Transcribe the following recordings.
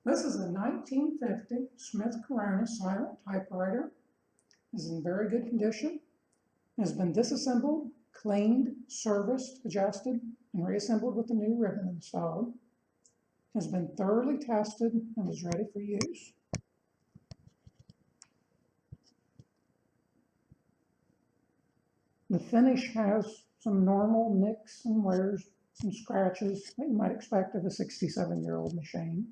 This is a 1950 Smith Corona silent typewriter. It is in very good condition. It has been disassembled, cleaned, serviced, adjusted, and reassembled with a new ribbon installed. It has been thoroughly tested and is ready for use. The finish has some normal nicks and wears, some scratches that you might expect of a 67-year-old machine.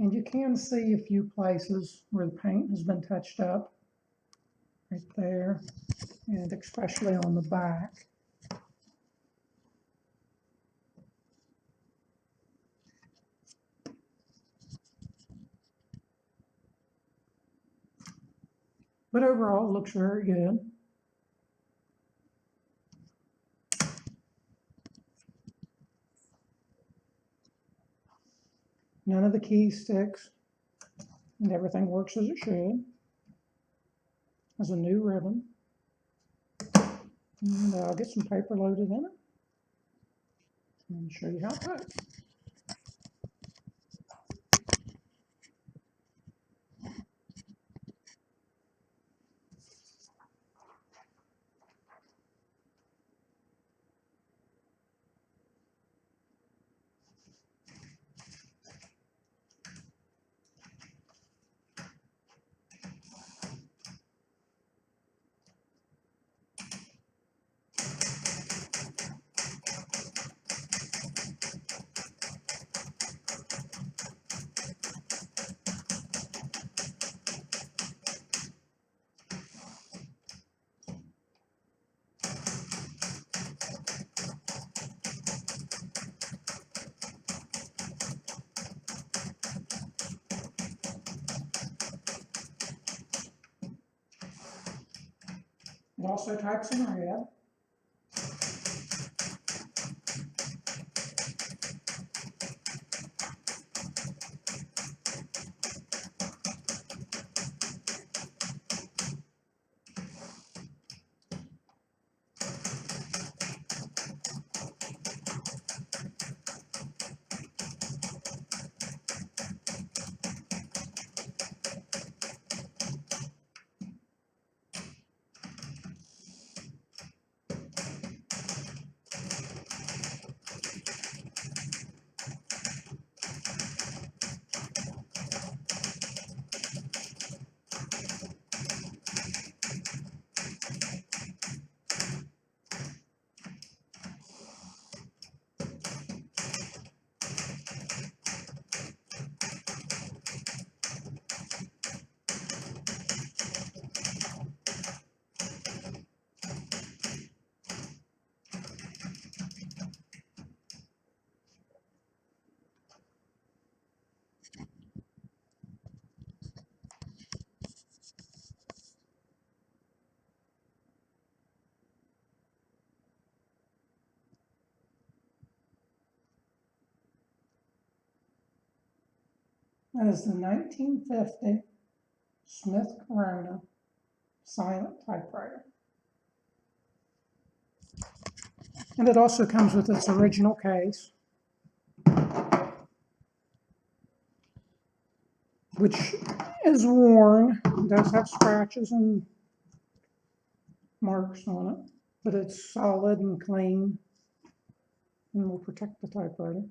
And you can see a few places where the paint has been touched up, right there, and especially on the back. But overall, it looks very good. None of the keys sticks, and everything works as it should. Has a new ribbon. And I'll get some paper loaded in it and show you how it works. It also types in red. That is the 1950 Smith Corona silent typewriter. And it also comes with its original case, which is worn. It does have scratches and marks on it, but it's solid and clean and will protect the typewriter.